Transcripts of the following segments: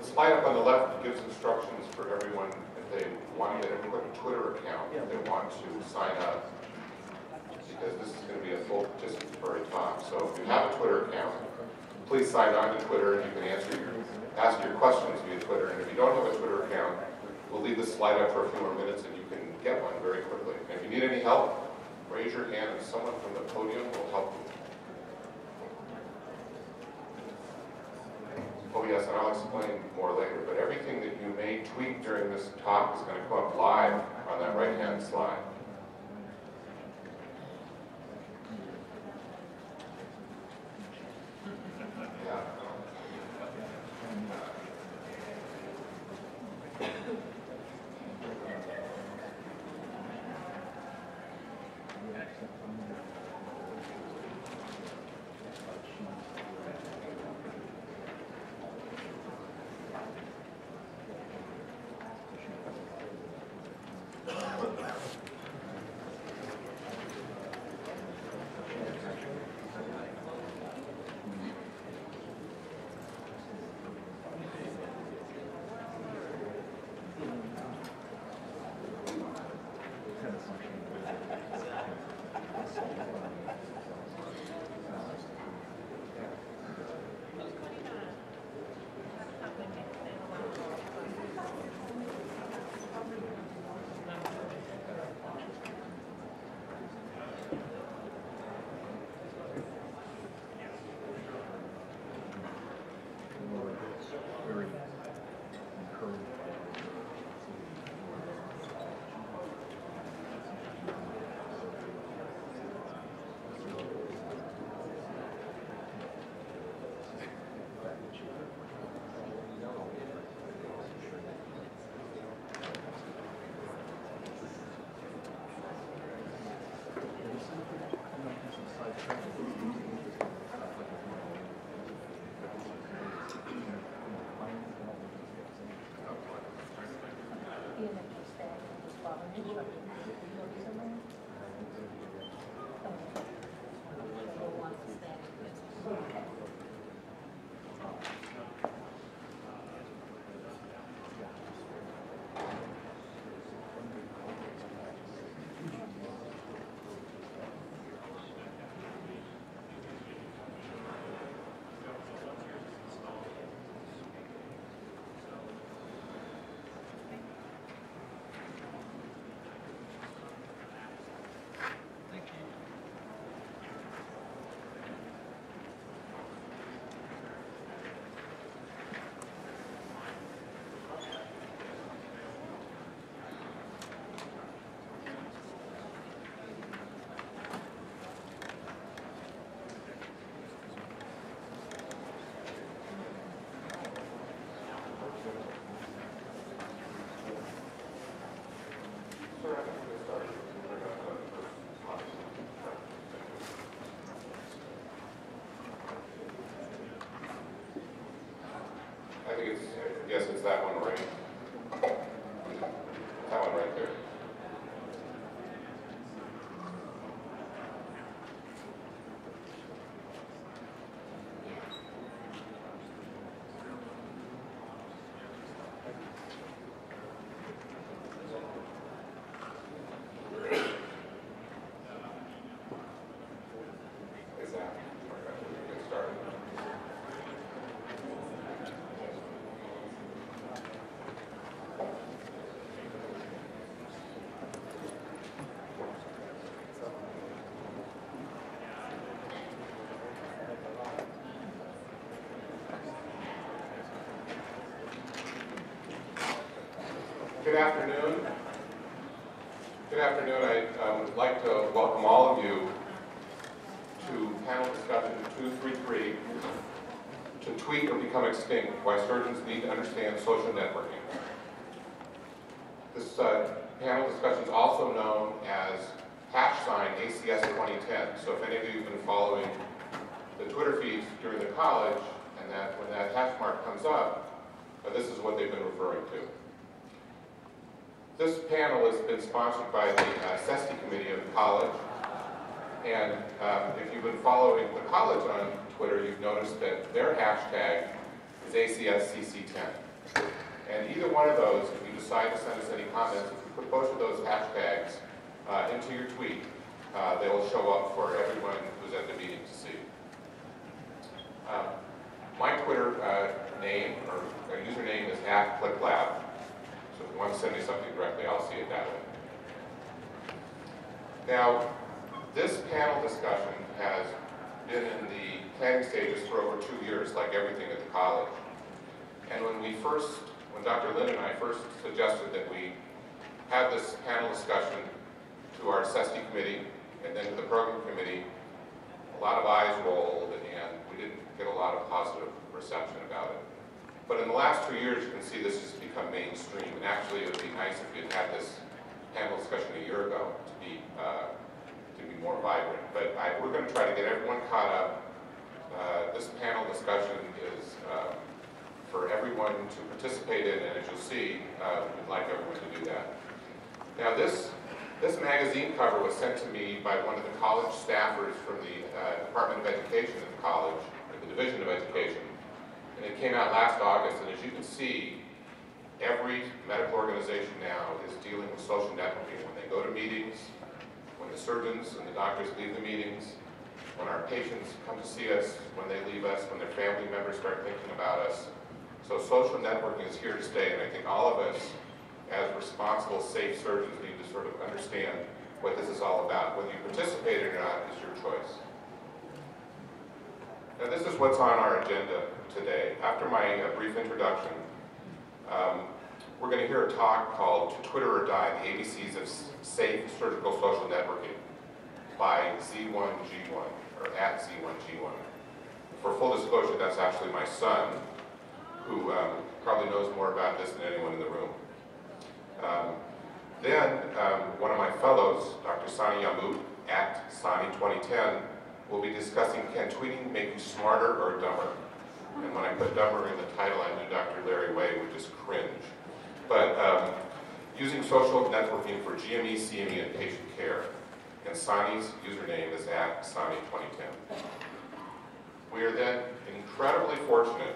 slide up on the left gives instructions for everyone if they want to get a Twitter account, if they want to sign up, because this is going to be a full participatory talk. So if you have a Twitter account, please sign on to Twitter, and you can ask your questions via Twitter. And if you don't have a Twitter account, we'll leave this slide up for a few more minutes, and you can get one very quickly. And if you need any help, raise your hand, and someone from the podium will help you. Oh yes, and I'll explain more later, but everything that you may tweet during this talk is going to come up live on that right-hand slide. Yes, it's that one right. That one right there. Good afternoon. Good afternoon. I would like to welcome all of you to panel discussion 233, to tweet or become extinct, why surgeons need to understand social networking. This panel discussion is also known as #ACS 2010. So if any of you have been following the Twitter feeds during the college, and that when that hash mark comes up, this is what they've been referring to. This panel has been sponsored by the CESTI committee of the college, and if you've been following the college on Twitter, you've noticed that their hashtag is ACSCC10. And either one of those, if you decide to send us any comments, if you put both of those hashtags into your tweet, they will show up for everyone who's at the meeting to see. My Twitter name or username is @ClickLab. So if you want to send me something directly, I'll see it that way. Now, this panel discussion has been in the planning stages for over 2 years, like everything at the college. And when Dr. Lynn and I first suggested that we have this panel discussion to our SESTI committee and then to the program committee, a lot of eyes rolled and we didn't get a lot of positive reception about it. But in the last 2 years, you can see this has become mainstream. And actually, it would be nice if you'd had this panel discussion a year ago to be more vibrant. But we're going to try to get everyone caught up. This panel discussion is for everyone to participate in, and as you'll see, we'd like everyone to do that. Now, this magazine cover was sent to me by one of the college staffers from the Department of Education at the college, or the Division of Education. And it came out last August, and as you can see, every medical organization now is dealing with social networking. When they go to meetings, when the surgeons and the doctors leave the meetings, when our patients come to see us, when they leave us, when their family members start thinking about us. So social networking is here to stay, and I think all of us, as responsible, safe surgeons, need to sort of understand what this is all about. Whether you participate or not is your choice. Now, this is what's on our agenda today. After my brief introduction, we're going to hear a talk called "To Twitter or Die: The ABCs of Safe Surgical Social Networking" by Z1G1, or @Z1G1. For full disclosure, that's actually my son, who probably knows more about this than anyone in the room. Then, one of my fellows, Dr. Sani Yamut, @Sani2010, will be discussing, can tweeting make you smarter or dumber? And when I put dumber in the title, I knew Dr. Larry Way would just cringe. But using social networking for GME, CME, and patient care. And Sani's username is @Sani2010. We are then incredibly fortunate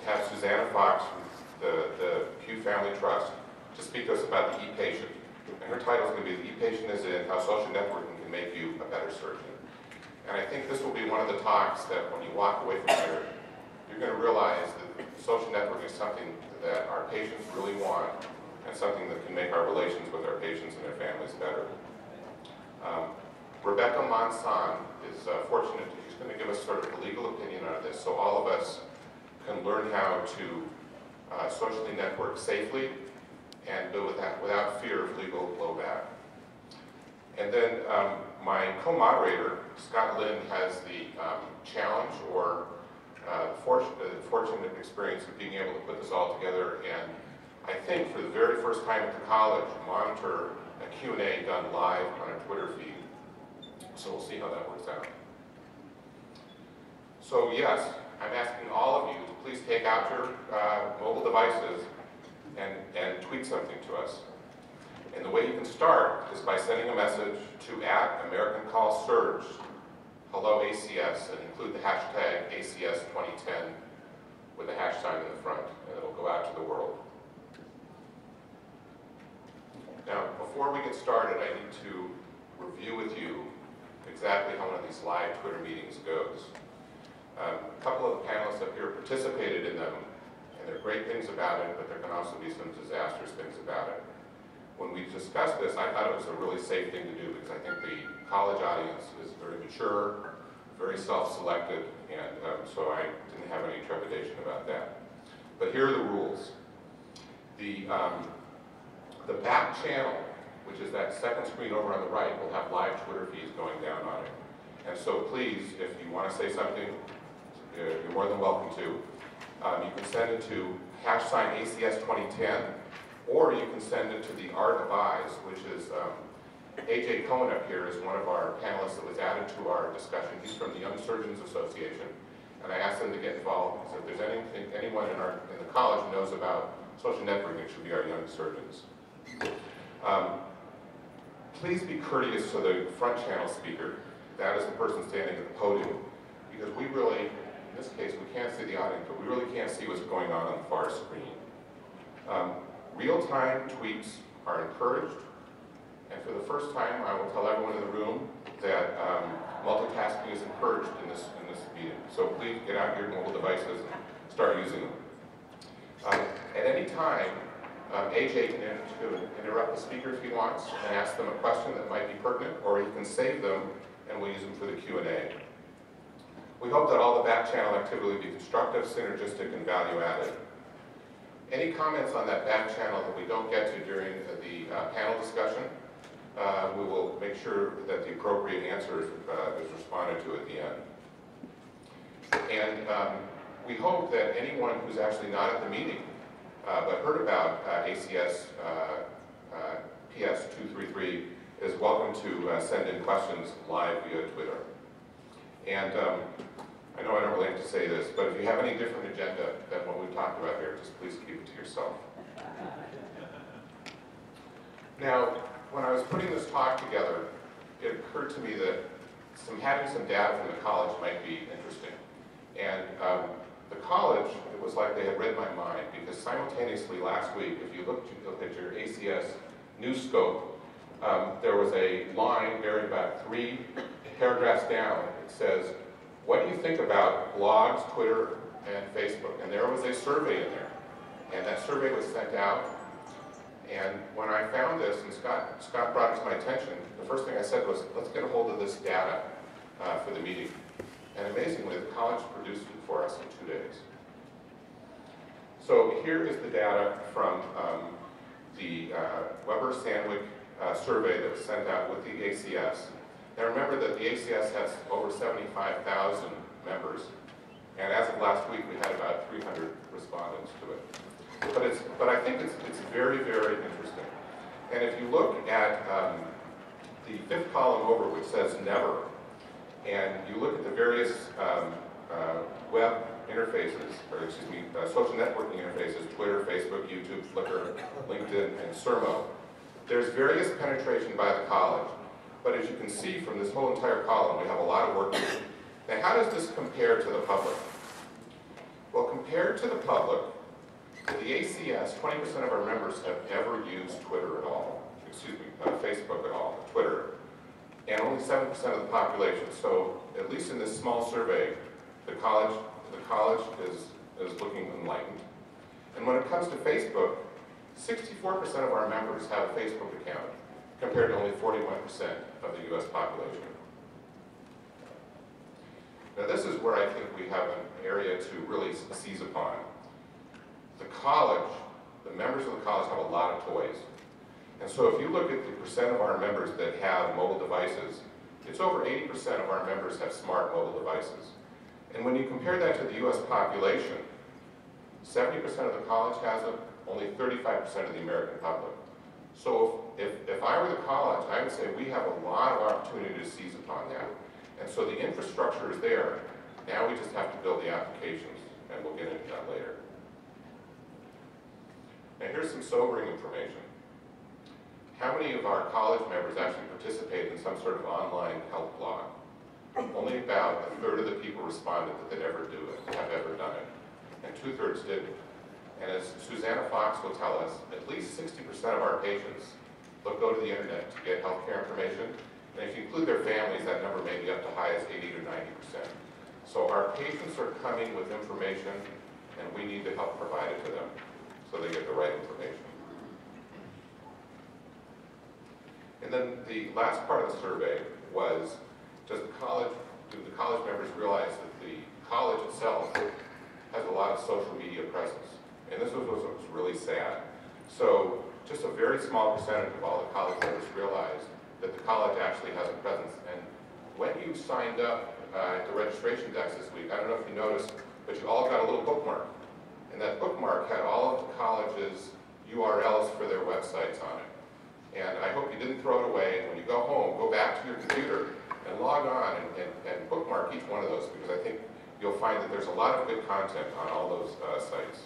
to have Susanna Fox from the Pew Family Trust to speak to us about the e-patient. And her title is going to be "The e-patient is in: How Social Networking Can Make You a Better Surgeon." And I think this will be one of the talks that when you walk away from here, you're going to realize that social networking is something that our patients really want and something that can make our relations with our patients and their families better. Rebecca Monson is fortunate. She's going to give us sort of a legal opinion on this, so all of us can learn how to socially network safely and do that without fear of legal blowback. And then my co-moderator, Scott Lynn, has the challenge or fortunate experience of being able to put this all together and I think for the very first time at the college, monitor a Q&A done live on a Twitter feed. So we'll see how that works out. So yes, I'm asking all of you to please take out your mobile devices and tweet something to us. And the way you can start is by sending a message to @AmericanCallSurge, hello ACS, and include the hashtag ACS2010 with a hash sign in the front, and it'll go out to the world. Now, before we get started, I need to review with you exactly how one of these live Twitter meetings goes. A couple of the panelists up here participated in them, and there are great things about it, but there can also be some disastrous things about it. When we discussed this, I thought it was a really safe thing to do because I think the college audience is very mature, very self-selected, and so I didn't have any trepidation about that. But here are the rules. The back channel, which is that second screen over on the right, will have live Twitter feeds going down on it. And so please, if you want to say something, you're more than welcome to. You can send it to #ACS2010, or you can send it to the Art of Eyes, which is A.J. Cohen up here is one of our panelists that was added to our discussion. He's from the Young Surgeons Association, and I asked him to get involved because if there's anyone in the college who knows about social networking, it should be our young surgeons. Please be courteous to the front channel speaker. That is the person standing at the podium, because we really, in this case, we can't see the audience, but we really can't see what's going on the far screen. Real-time tweets are encouraged, and for the first time, I will tell everyone in the room that multitasking is encouraged in this meeting. So please get out your mobile devices and start using them. At any time, AJ can interrupt the speaker if he wants and ask them a question that might be pertinent, or he can save them and we'll use them for the Q&A. We hope that all the back channel activity will be constructive, synergistic, and value-added. Any comments on that back channel that we don't get to during the panel discussion, we will make sure that the appropriate answer is responded to at the end. And we hope that anyone who's actually not at the meeting but heard about ACS PS233 is welcome to send in questions live via Twitter. And I know I don't really have to say this, but if you have any different agenda than what we've talked about here, just please keep it to yourself. Now, when I was putting this talk together, it occurred to me that having some data from the college might be interesting. And the college, it was like they had read my mind, because simultaneously last week, if you look at your ACS news scope, there was a line buried about 3 paragraphs down. It says, what do you think about blogs, Twitter, and Facebook? And there was a survey in there. And that survey was sent out. And when I found this, and Scott brought it to my attention, the first thing I said was, let's get a hold of this data for the meeting. And amazingly, the college produced it for us in 2 days. So here is the data from the Weber-Sandwick survey that was sent out with the ACS. Now remember that the ACS has over 75,000 members, and as of last week, we had about 300 respondents to it. But I think it's very, very interesting. And if you look at the 5th column over, which says never, and you look at the various web interfaces, or excuse me, social networking interfaces, Twitter, Facebook, YouTube, Flickr, LinkedIn, and Sermo, there's various penetration by the college. But as you can see from this whole entire column, we have a lot of work to do. Now, how does this compare to the public? Well, compared to the public, the ACS, 20% of our members have ever used Twitter at all, Facebook at all, Twitter, and only 7% of the population. So, at least in this small survey, the college is looking enlightened. And when it comes to Facebook, 64% of our members have a Facebook account, compared to only 41% of the US population. Now this is where I think we have an area to really seize upon. The college, the members of the college have a lot of toys. And so if you look at the percent of our members that have mobile devices, it's over 80% of our members have smart mobile devices. And when you compare that to the US population, 70% of the college has it, only 35% of the American public. So if I were the college, I would say we have a lot of opportunity to seize upon that. And so the infrastructure is there. Now we just have to build the applications, and we'll get into that later. Now here's some sobering information. How many of our college members actually participate in some sort of online health blog? Only about 1/3 of the people responded that they'd ever do it, have ever done it. And 2/3 didn't. And as Susanna Fox will tell us, at least 60% of our patients will go to the internet to get healthcare information. And if you include their families, that number may be up to high as 80 to 90%. So our patients are coming with information, and we need to help provide it to them so they get the right information. And then the last part of the survey was, do the college members realize that the college itself has a lot of social media presence? And this was what was really sad. So just a very small percentage of all the college members realized that the college actually has a presence. And when you signed up at the registration desk this week, I don't know if you noticed, but you all got a little bookmark. And that bookmark had all of the college's URLs for their websites on it. And I hope you didn't throw it away. And when you go home, go back to your computer and log on and bookmark each one of those, because I think you'll find that there's a lot of good content on all those sites.